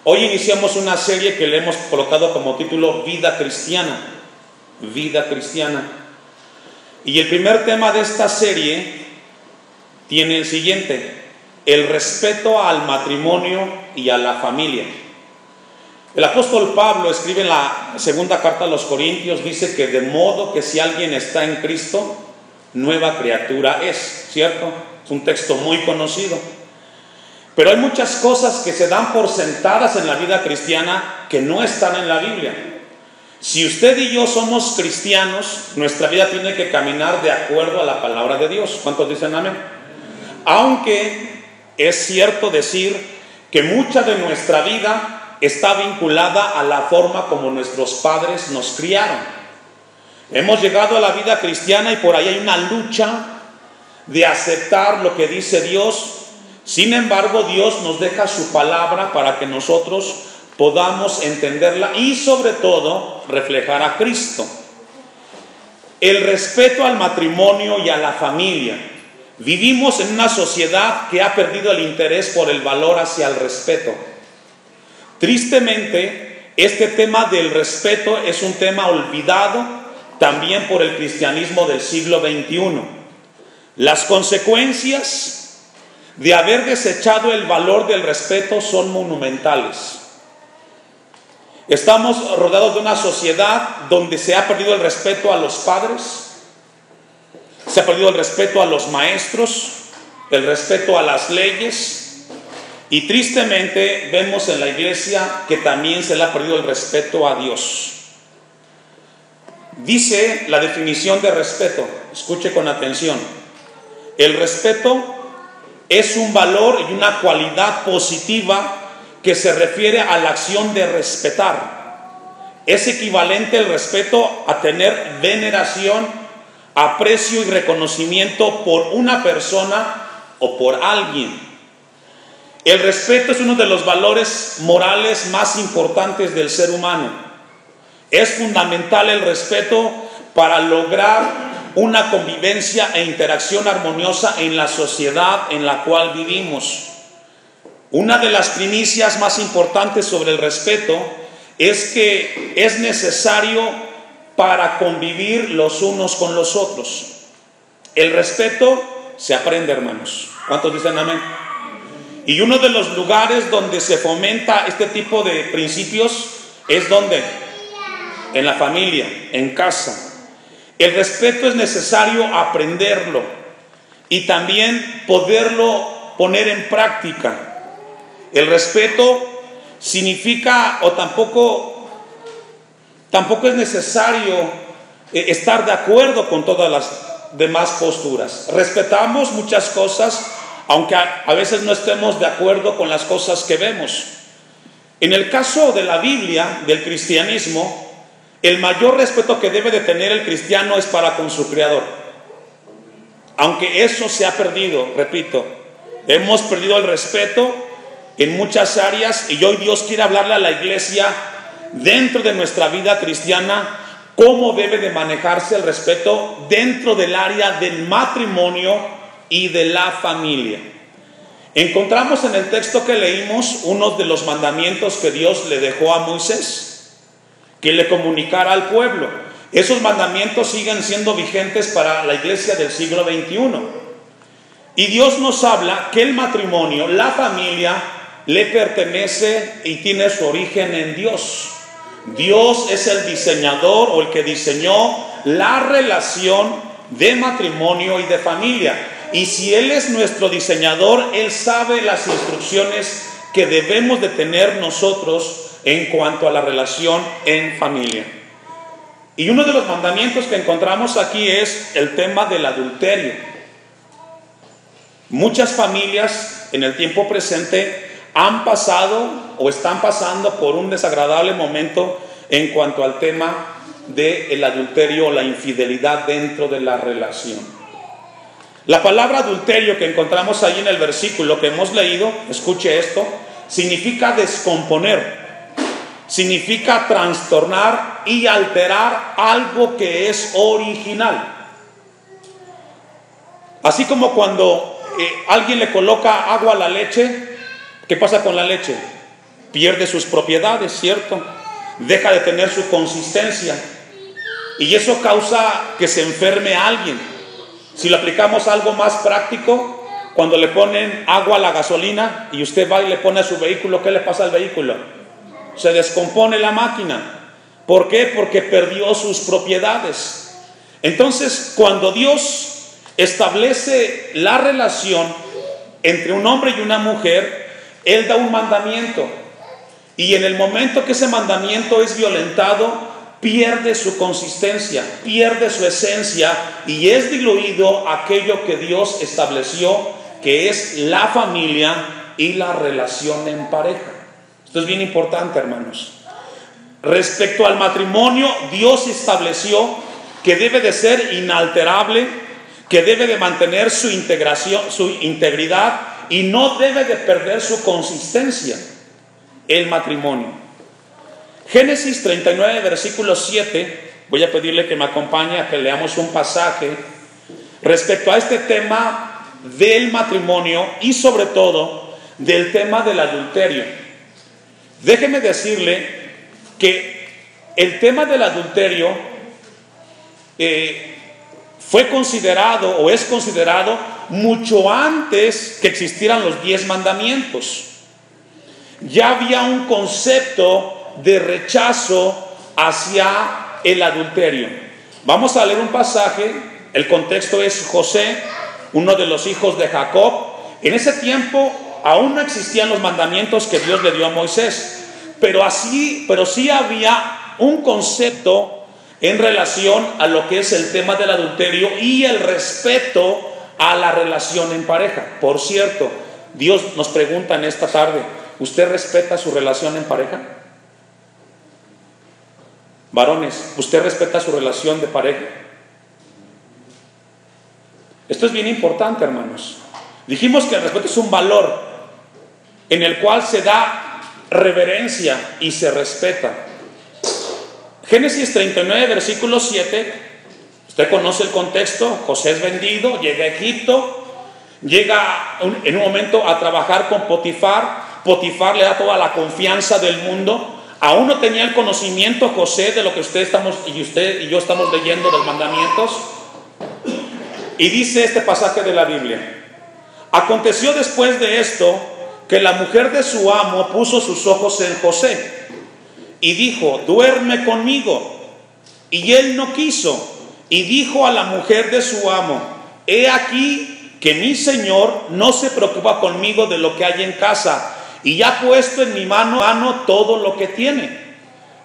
Hoy iniciamos una serie que le hemos colocado como título Vida Cristiana. Vida Cristiana. Y el primer tema de esta serie tiene el siguiente: el respeto al matrimonio y a la familia. El apóstol Pablo escribe en la segunda carta a los Corintios, dice que de modo que si alguien está en Cristo, nueva criatura es, ¿cierto? Es un texto muy conocido. Pero hay muchas cosas que se dan por sentadas en la vida cristiana que no están en la Biblia. Si usted y yo somos cristianos, nuestra vida tiene que caminar de acuerdo a la palabra de Dios. ¿Cuántos dicen amén? Aunque es cierto decir que mucha de nuestra vida está vinculada a la forma como nuestros padres nos criaron. Hemos llegado a la vida cristiana y por ahí hay una lucha de aceptar lo que dice Dios. Sin embargo, Dios nos deja su palabra para que nosotros podamos entenderla y sobre todo reflejar a Cristo. El respeto al matrimonio y a la familia. Vivimos en una sociedad que ha perdido el interés por el valor hacia el respeto. Tristemente, este tema del respeto es un tema olvidado también por el cristianismo del siglo XXI. Las consecuencias de haber desechado el valor del respeto son monumentales. Estamos rodeados de una sociedad donde se ha perdido el respeto a los padres, se ha perdido el respeto a los maestros, el respeto a las leyes, y tristemente vemos en la iglesia que también se le ha perdido el respeto a Dios. Dice la definición de respeto, escuche con atención: el respeto es un valor y una cualidad positiva que se refiere a la acción de respetar. Es equivalente el respeto a tener veneración, aprecio y reconocimiento por una persona o por alguien. El respeto es uno de los valores morales más importantes del ser humano. Es fundamental el respeto para lograr una convivencia e interacción armoniosa en la sociedad en la cual vivimos. Una de las primicias más importantes sobre el respeto es que es necesario para convivir los unos con los otros. El respeto se aprende, hermanos. ¿Cuántos dicen amén? Y uno de los lugares donde se fomenta este tipo de principios es ¿dónde? En la familia, en casa. El respeto es necesario aprenderlo y también poderlo poner en práctica. El respeto significa, o tampoco es necesario estar de acuerdo con todas las demás posturas. Respetamos muchas cosas, aunque a veces no estemos de acuerdo con las cosas que vemos. En el caso de la Biblia, del cristianismo, el mayor respeto que debe de tener el cristiano es para con su Creador. Aunque eso se ha perdido, repito, hemos perdido el respeto en muchas áreas, y hoy Dios quiere hablarle a la iglesia dentro de nuestra vida cristiana cómo debe de manejarse el respeto dentro del área del matrimonio y de la familia. Encontramos en el texto que leímos uno de los mandamientos que Dios le dejó a Moisés, que le comunicara al pueblo. Esos mandamientos siguen siendo vigentes para la iglesia del siglo XXI. Y Dios nos habla que el matrimonio, la familia, le pertenece y tiene su origen en Dios. Dios es el diseñador o el que diseñó la relación de matrimonio y de familia. Y si Él es nuestro diseñador, Él sabe las instrucciones que debemos de tener nosotros en cuanto a la relación en familia. Y uno de los mandamientos que encontramos aquí es el tema del adulterio. Muchas familias en el tiempo presente han pasado o están pasando por un desagradable momento en cuanto al tema del adulterio o la infidelidad dentro de la relación. La palabra adulterio que encontramos ahí en el versículo que hemos leído, escuche esto, significa descomponer. Significa trastornar y alterar algo que es original. Así como cuando alguien le coloca agua a la leche, ¿qué pasa con la leche? pierde sus propiedades, ¿cierto? Deja de tener su consistencia. Y eso causa que se enferme a alguien. Si lo aplicamos a algo más práctico, cuando le ponen agua a la gasolina y usted va y le pone a su vehículo, ¿qué le pasa al vehículo? Se descompone la máquina. ¿Por qué? Porque perdió sus propiedades. Entonces, cuando Dios establece la relación entre un hombre y una mujer, Él da un mandamiento. Y en el momento que ese mandamiento es violentado, pierde su consistencia, pierde su esencia y es diluido aquello que Dios estableció, que es la familia y la relación en pareja. Esto es bien importante, hermanos. Respecto al matrimonio, Dios estableció que debe de ser inalterable, que debe de mantener su integridad y no debe de perder su consistencia, el matrimonio. Génesis 39, versículo 7, voy a pedirle que me acompañe a que leamos un pasaje respecto a este tema del matrimonio y sobre todo del tema del adulterio. Déjeme decirle que el tema del adulterio fue considerado o es considerado mucho antes que existieran los 10 mandamientos. Ya había un concepto de rechazo hacia el adulterio. Vamos a leer un pasaje. El contexto es José, uno de los hijos de Jacob. En ese tiempo aún no existían los mandamientos que Dios le dio a Moisés, pero sí había un concepto en relación a lo que es el tema del adulterio y el respeto a la relación en pareja. Por cierto, Dios nos pregunta en esta tarde: ¿usted respeta su relación en pareja? Varones, ¿usted respeta su relación de pareja? Esto es bien importante, hermanos. Dijimos que el respeto es un valor en el cual se da reverencia y se respeta. Génesis 39, versículo 7. Usted conoce el contexto. José es vendido, llega a Egipto, llega en un momento a trabajar con Potifar. Potifar le da toda la confianza del mundo. Aún no tenía el conocimiento José de lo que usted y yo estamos leyendo de los mandamientos. Y dice este pasaje de la Biblia: aconteció después de esto que la mujer de su amo puso sus ojos en José y dijo: duerme conmigo. Y él no quiso. Y dijo a la mujer de su amo: he aquí que mi señor no se preocupa conmigo de lo que hay en casa, y ya ha puesto en mi mano todo lo que tiene.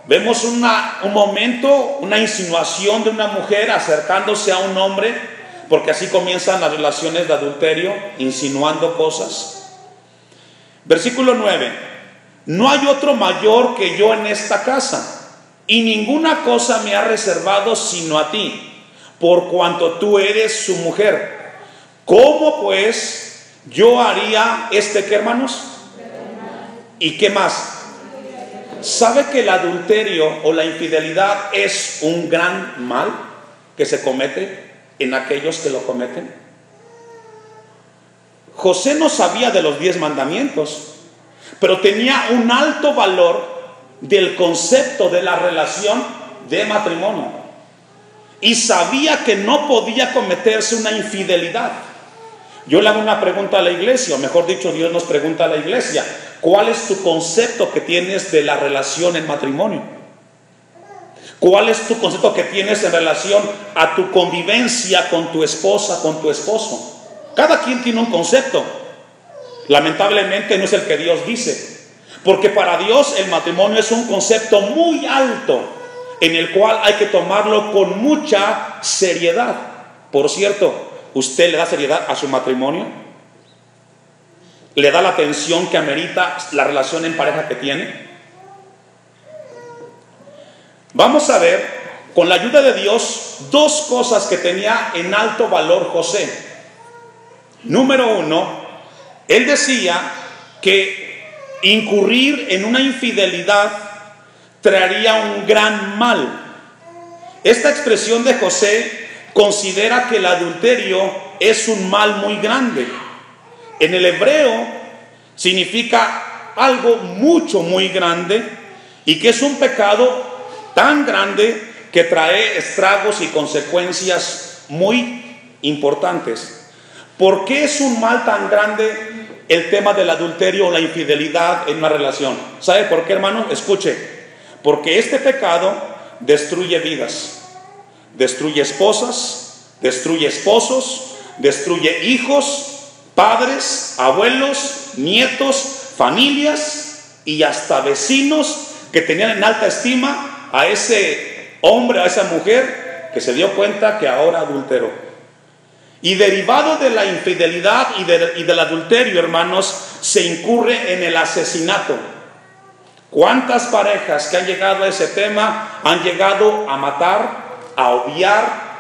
Vemos un momento, una insinuación de una mujer acercándose a un hombre, porque así comienzan las relaciones de adulterio, insinuando cosas. Versículo 9: no hay otro mayor que yo en esta casa, y ninguna cosa me ha reservado sino a ti, por cuanto tú eres su mujer. ¿Cómo pues yo haría ¿qué, hermanos? ¿Y qué más? ¿Sabe que el adulterio o la infidelidad es un gran mal que se comete en aquellos que lo cometen? José no sabía de los 10 mandamientos, pero tenía un alto valor del concepto de la relación de matrimonio y sabía que no podía cometerse una infidelidad. Yo le hago una pregunta a la iglesia, o mejor dicho, Dios nos pregunta a la iglesia: ¿cuál es tu concepto que tienes de la relación en matrimonio? ¿Cuál es tu concepto que tienes en relación a tu convivencia con tu esposa, con tu esposo? Cada quien tiene un concepto. Lamentablemente no es el que Dios dice, porque para Dios el matrimonio es un concepto muy alto, en el cual hay que tomarlo con mucha seriedad. Por cierto, ¿usted le da seriedad a su matrimonio? ¿Le da la atención que amerita la relación en pareja que tiene? Vamos a ver, con la ayuda de Dios, 2 cosas que tenía en alto valor José. Número 1, él decía que incurrir en una infidelidad traería un gran mal. Esta expresión de José considera que el adulterio es un mal muy grande. En el hebreo significa algo muy grande, y que es un pecado tan grande que trae estragos y consecuencias muy importantes. ¿Por qué es un mal tan grande el tema del adulterio o la infidelidad en una relación? ¿Sabe por qué, hermano? Escuche. Porque este pecado destruye vidas, destruye esposas, destruye esposos, destruye hijos, padres, abuelos, nietos, familias y hasta vecinos que tenían en alta estima a ese hombre, a esa mujer que se dio cuenta que ahora adulteró. Y derivado de la infidelidad y del adulterio, hermanos, se incurre en el asesinato. ¿Cuántas parejas que han llegado a ese tema han llegado a matar, a obviar,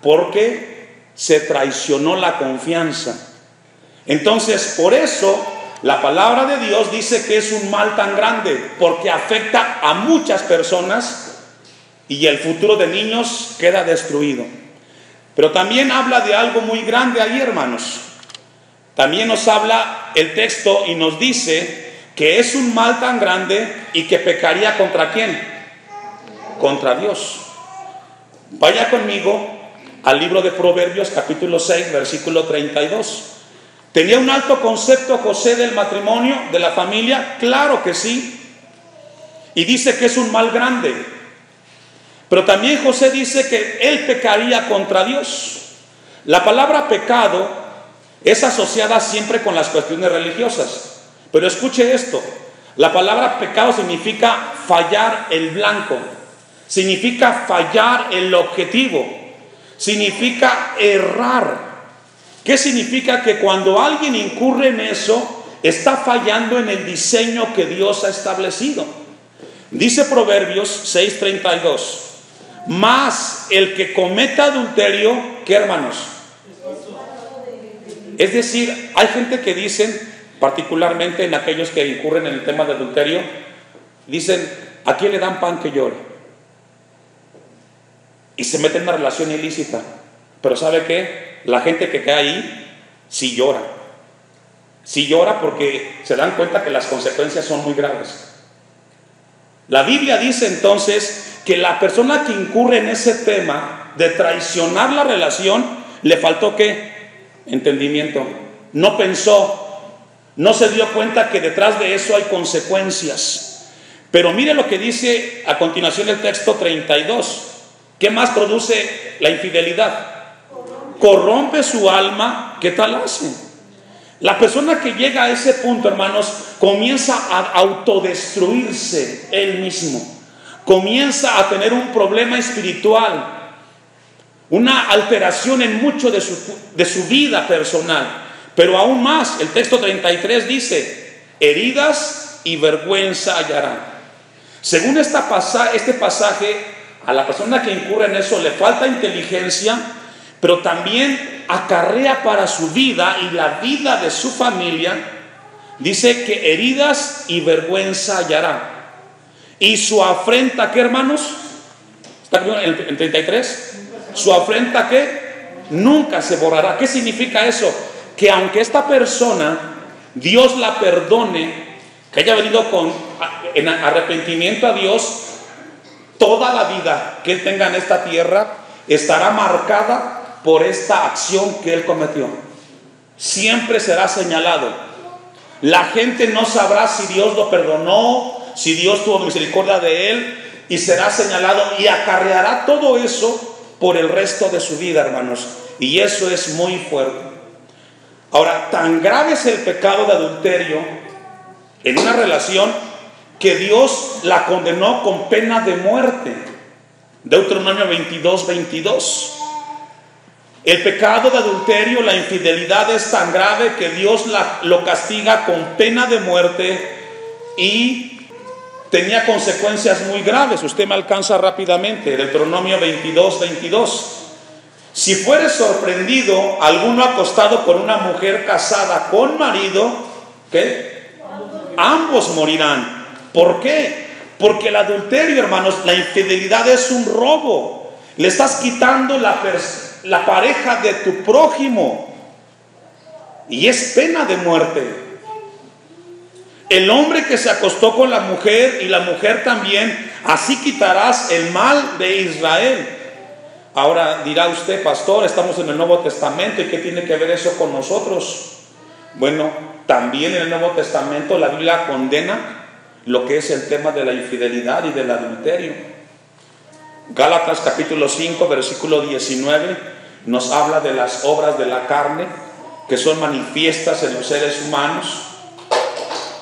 porque se traicionó la confianza? Entonces, por eso la palabra de Dios dice que es un mal tan grande, porque afecta a muchas personas y el futuro de niños queda destruido. Pero también habla de algo muy grande ahí, hermanos. También nos habla el texto y nos dice que es un mal tan grande y que pecaría ¿contra quién? Contra Dios. Vaya conmigo al libro de Proverbios, capítulo 6, versículo 32. ¿Tenía un alto concepto José del matrimonio, de la familia? Claro que sí. Y dice que es un mal grande. Pero también José dice que él pecaría contra Dios. La palabra pecado es asociada siempre con las cuestiones religiosas. Pero escuche esto. La palabra pecado significa fallar el blanco. Significa fallar el objetivo. Significa errar. ¿Qué significa? Que cuando alguien incurre en eso, está fallando en el diseño que Dios ha establecido. Dice Proverbios 6:32. Mas el que cometa adulterio, ¿qué, hermanos? Es decir, hay gente que dicen, particularmente en aquellos que incurren en el tema de adulterio, dicen, ¿a quién le dan pan que llore? Y se meten en una relación ilícita. Pero ¿sabe qué? La gente que cae ahí sí llora. Sí llora porque se dan cuenta que las consecuencias son muy graves. La Biblia dice entonces que la persona que incurre en ese tema de traicionar la relación, le faltó ¿qué? Entendimiento. No pensó, no se dio cuenta que detrás de eso hay consecuencias. Pero mire lo que dice a continuación el texto 32. ¿Qué más produce la infidelidad? Corrompe su alma. ¿Qué tal hace? La persona que llega a ese punto, hermanos, comienza a autodestruirse él mismo. Comienza a tener un problema espiritual, una alteración en mucho de su vida personal. Pero aún más, el texto 33 dice, heridas y vergüenza hallarán. Según este pasaje, a la persona que incurre en eso le falta inteligencia, pero también acarrea para su vida y la vida de su familia. Dice que heridas y vergüenza hallará. Y su afrenta, ¿qué, hermanos? ¿Está en 33? Su afrenta, ¿qué? Nunca se borrará. ¿Qué significa eso? Que aunque esta persona, Dios la perdone, que haya venido en arrepentimiento a Dios, toda la vida que él tenga en esta tierra estará marcada por esta acción que él cometió. Siempre será señalado. La gente no sabrá si Dios lo perdonó, si Dios tuvo misericordia de él, y será señalado y acarreará todo eso por el resto de su vida, hermanos. Y eso es muy fuerte. Ahora, tan grave es el pecado de adulterio en una relación que Dios la condenó con pena de muerte. Deuteronomio 22:22. El pecado de adulterio, la infidelidad es tan grave que Dios lo castiga con pena de muerte y tenía consecuencias muy graves. Usted me alcanza rápidamente. Deuteronomio 22:22. Si fuere sorprendido alguno acostado con una mujer casada con marido, ¿qué? Ambos morirán. ¿Por qué? Porque el adulterio, hermanos, la infidelidad es un robo. Le estás quitando la pareja de tu prójimo y es pena de muerte. el hombre que se acostó con la mujer y la mujer también, así quitarás el mal de Israel. Ahora dirá usted, pastor, estamos en el Nuevo Testamento, ¿y qué tiene que ver eso con nosotros? Bueno, también en el Nuevo Testamento la Biblia condena lo que es el tema de la infidelidad y del adulterio. Gálatas capítulo 5, versículo 19, nos habla de las obras de la carne que son manifiestas en los seres humanos.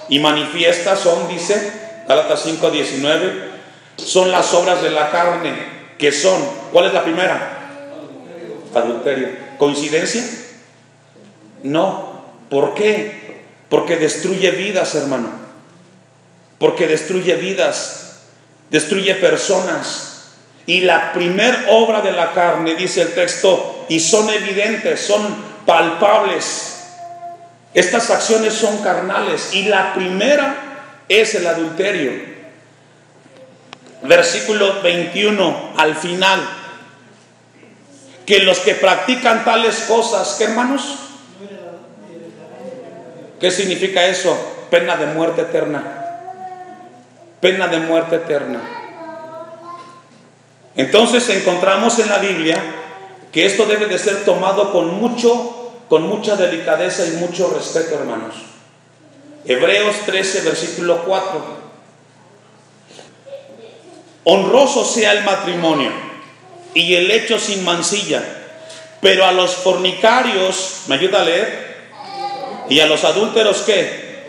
Y manifiestas son, dice Gálatas 5, 19, son las obras de la carne, que son, ¿cuál es la primera? Adulterio. ¿Coincidencia? No. ¿Por qué? Porque destruye vidas, hermano. Porque destruye vidas, destruye personas. Y la primer obra de la carne, dice el texto, y son evidentes, son palpables. Estas acciones son carnales, y la primera es el adulterio. Versículo 21 al final, que los que practican tales cosas, ¿qué, hermanos? ¿Qué significa eso? Pena de muerte eterna. Pena de muerte eterna. Entonces encontramos en la Biblia que esto debe de ser tomado con mucha delicadeza y mucho respeto, hermanos. Hebreos 13, versículo 4. Honroso sea el matrimonio y el hecho sin mancilla, pero a los fornicarios, ¿me ayuda a leer? Y a los adúlteros, ¿qué?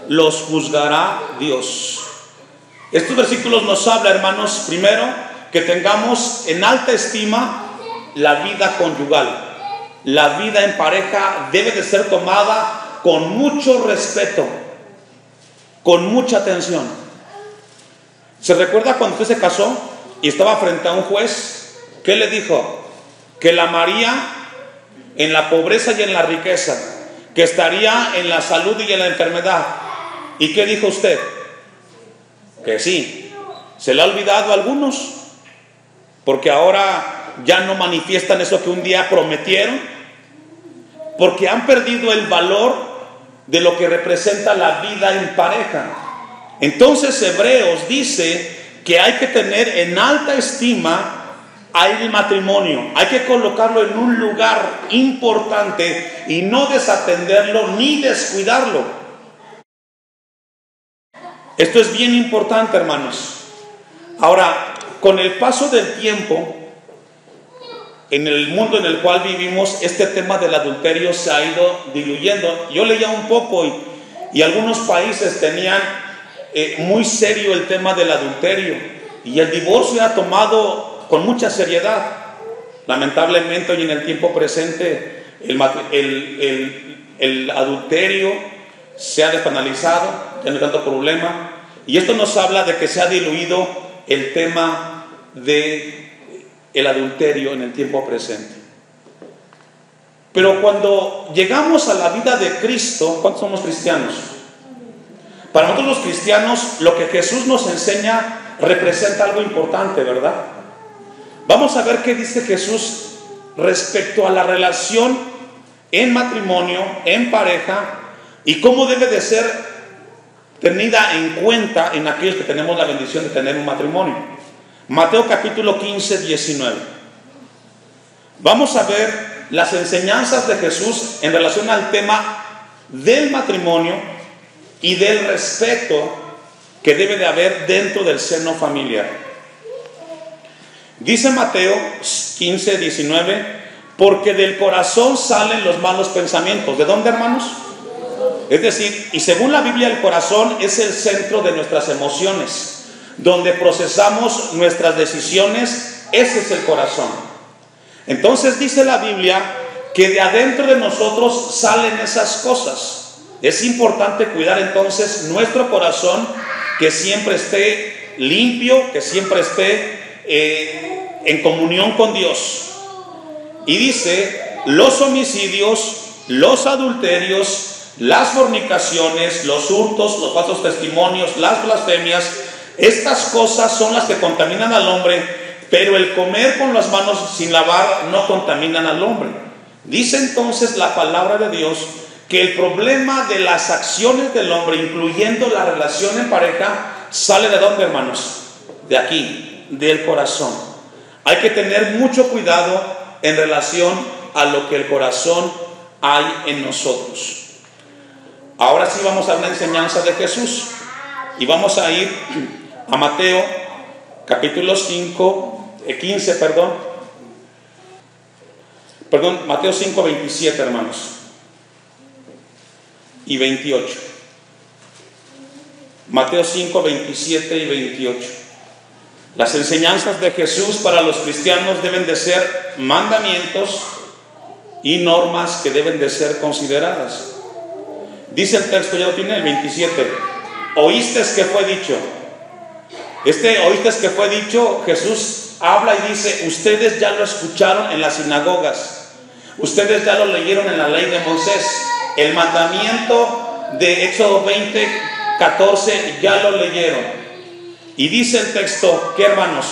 Los juzgará Dios. Estos versículos nos habla, hermanos, primero, que tengamos en alta estima la vida conyugal. La vida en pareja debe de ser tomada con mucho respeto, con mucha atención. ¿Se recuerda cuando usted se casó y estaba frente a un juez? ¿Qué le dijo? Que la amaría en la pobreza y en la riqueza, que estaría en la salud y en la enfermedad. ¿Y qué dijo usted? Que sí. ¿Se le ha olvidado a algunos? Porque ahora ya no manifiestan eso que un día prometieron, porque han perdido el valor de lo que representa la vida en pareja. Entonces Hebreos dice que hay que tener en alta estima al matrimonio, hay que colocarlo en un lugar importante y no desatenderlo ni descuidarlo. Esto es bien importante, hermanos. Ahora, con el paso del tiempo, en el mundo en el cual vivimos, este tema del adulterio se ha ido diluyendo. Yo leía un poco y algunos países tenían muy serio el tema del adulterio, y el divorcio ha tomado con mucha seriedad. Lamentablemente hoy en el tiempo presente el adulterio se ha despenalizado, ya no hay tanto problema, y esto nos habla de que se ha diluido el tema de el adulterio en el tiempo presente. Pero cuando llegamos a la vida de Cristo, ¿cuántos somos cristianos? Para nosotros los cristianos, lo que Jesús nos enseña representa algo importante, ¿verdad? Vamos a ver qué dice Jesús respecto a la relación en matrimonio, en pareja, y cómo debe de ser tenida en cuenta en aquellos que tenemos la bendición de tener un matrimonio. Mateo capítulo 15, 19. Vamos a ver las enseñanzas de Jesús en relación al tema del matrimonio y del respeto que debe de haber dentro del seno familiar. Dice Mateo 15, 19, porque del corazón salen los malos pensamientos. ¿De dónde, hermanos? Es decir, y según la Biblia, el corazón es el centro de nuestras emociones, donde procesamos nuestras decisiones. Ese es el corazón. Entonces dice la Biblia que de adentro de nosotros salen esas cosas. Es importante cuidar entonces nuestro corazón, que siempre esté limpio, que siempre esté en comunión con Dios. Y dice, los homicidios, los adulterios, las fornicaciones, los hurtos, los falsos testimonios, las blasfemias, estas cosas son las que contaminan al hombre, pero el comer con las manos sin lavar no contaminan al hombre. Dice entonces la palabra de Dios que el problema de las acciones del hombre, incluyendo la relación en pareja, sale ¿de dónde, hermanos? De aquí, del corazón. Hay que tener mucho cuidado en relación a lo que el corazón hay en nosotros. Ahora sí vamos a una enseñanza de Jesús y vamos a ir a Mateo capítulo 15, Mateo 5, 27, hermanos, y 28. Mateo 5, 27 y 28. Las enseñanzas de Jesús para los cristianos deben de ser mandamientos y normas que deben de ser consideradas. Dice el texto, ya lo tiene, el 27. Oíste que fue dicho. Oíste que fue dicho, Jesús habla y dice, ustedes ya lo escucharon en las sinagogas, ustedes ya lo leyeron en la ley de Moisés, el mandamiento de Éxodo 20, 14 ya lo leyeron. Y dice el texto, ¿qué, hermanos?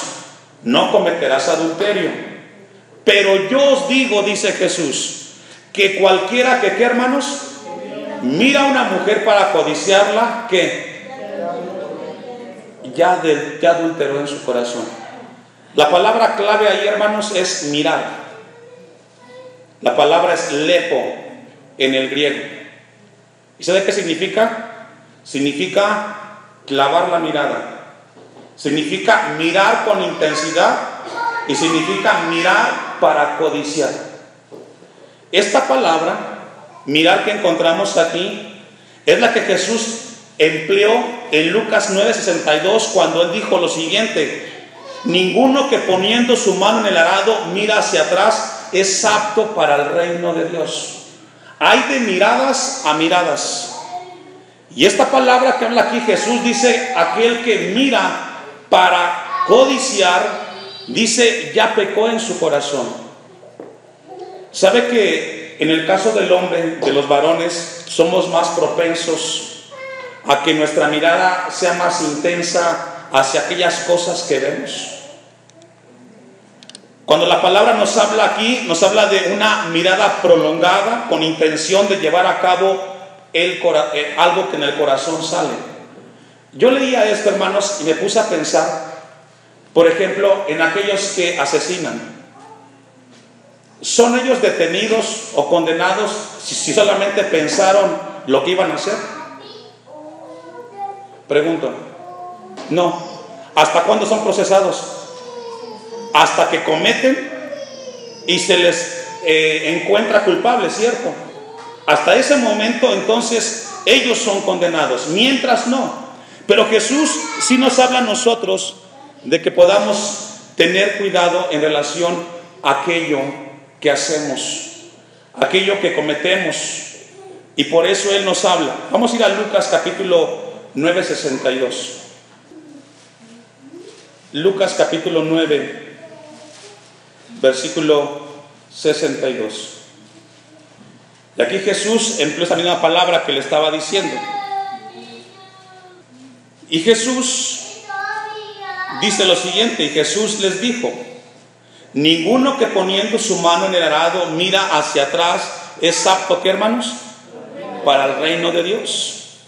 No cometerás adulterio. Pero yo os digo, dice Jesús, que cualquiera que, ¿qué, hermanos? Mira a una mujer para codiciarla, ¿qué? Ya adulteró en su corazón. La palabra clave ahí, hermanos, es mirar. La palabra es lepo en el griego. ¿Y sabe qué significa? Significa clavar la mirada. Significa mirar con intensidad y significa mirar para codiciar. Esta palabra, mirar, que encontramos aquí, es la que Jesús empleó en Lucas 9:62 cuando él dijo lo siguiente: ninguno que poniendo su mano en el arado mira hacia atrás es apto para el reino de Dios. Hay de miradas a miradas. Y esta palabra que habla aquí Jesús dice, aquel que mira para codiciar, dice, ya pecó en su corazón. ¿Sabe que en el caso del hombre, de los varones, somos más propensos a que nuestra mirada sea más intensa hacia aquellas cosas que vemos? Cuando la palabra nos habla aquí, nos habla de una mirada prolongada con intención de llevar a cabo algo que en el corazón sale. Yo leía esto, hermanos, y me puse a pensar, por ejemplo, en aquellos que asesinan. ¿Son ellos detenidos o condenados si solamente pensaron lo que iban a hacer? Pregunto. No. ¿Hasta cuándo son procesados? Hasta que cometen y se les encuentra culpable, ¿cierto? Hasta ese momento, entonces, ellos son condenados, mientras no. Pero Jesús sí nos habla a nosotros de que podamos tener cuidado en relación a aquello que hacemos, aquello que cometemos, y por eso Él nos habla. Vamos a ir a Lucas capítulo 9, 62. Lucas capítulo 9, versículo 62. Y aquí Jesús empleó esa misma palabra que le estaba diciendo. Y Jesús dice lo siguiente, y Jesús les dijo, ninguno que poniendo su mano en el arado mira hacia atrás es apto, ¿qué, hermanos? Para el reino de Dios.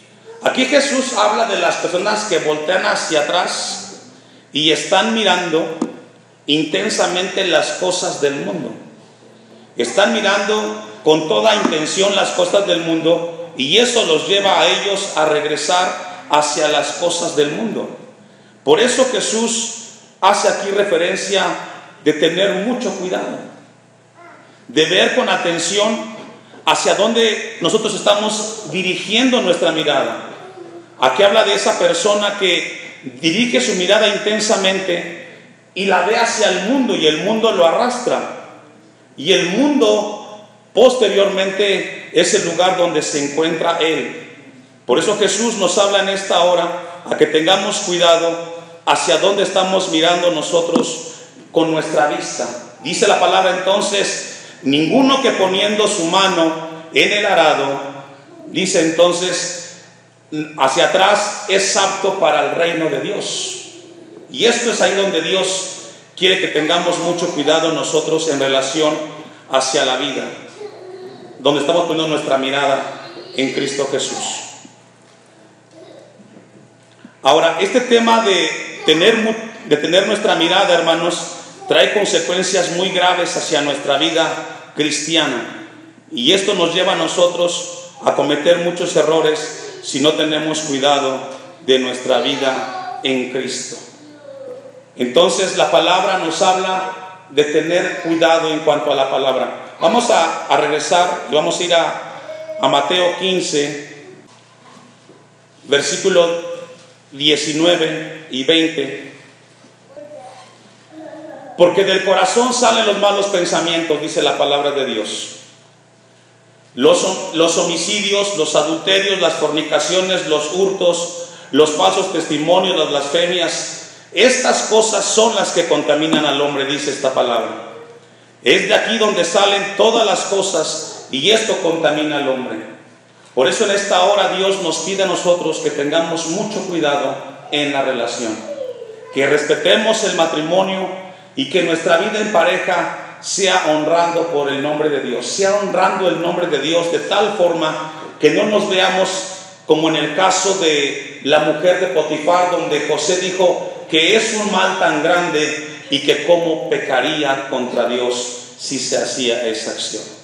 Aquí Jesús habla de las personas que voltean hacia atrás y están mirando intensamente las cosas del mundo. Están mirando con toda intención las cosas del mundo, y eso los lleva a ellos a regresar hacia las cosas del mundo. Por eso Jesús hace aquí referencia de tener mucho cuidado, de ver con atención hacia dónde nosotros estamos dirigiendo nuestra mirada. Aquí habla de esa persona que dirige su mirada intensamente y la ve hacia el mundo, y el mundo lo arrastra, y el mundo posteriormente es el lugar donde se encuentra él. Por eso Jesús nos habla en esta hora a que tengamos cuidado hacia dónde estamos mirando nosotros con nuestra vista. Dice la palabra entonces, ninguno que poniendo su mano en el arado, dice entonces, hacia atrás es apto para el reino de Dios. Y esto es ahí donde Dios quiere que tengamos mucho cuidado nosotros en relación hacia la vida. donde estamos poniendo nuestra mirada en Cristo Jesús. Ahora, este tema de tener nuestra mirada, hermanos, trae consecuencias muy graves hacia nuestra vida cristiana. Y esto nos lleva a nosotros a cometer muchos errores si no tenemos cuidado de nuestra vida en Cristo. Entonces la palabra nos habla de tener cuidado en cuanto a la palabra. Vamos a regresar y vamos a ir a Mateo 15, versículo 19 y 20. Porque del corazón salen los malos pensamientos, dice la palabra de Dios. Los homicidios, los adulterios, las fornicaciones, los hurtos, los falsos testimonios, las blasfemias. Estas cosas son las que contaminan al hombre, dice esta palabra. Es de aquí donde salen todas las cosas y esto contamina al hombre. Por eso en esta hora Dios nos pide a nosotros que tengamos mucho cuidado en la relación, que respetemos el matrimonio y que nuestra vida en pareja sea honrando por el nombre de Dios, sea honrando el nombre de Dios de tal forma que no nos veamos como en el caso de la mujer de Potifar, donde José dijo que es un mal tan grande y que cómo pecaría contra Dios si se hacía esa acción.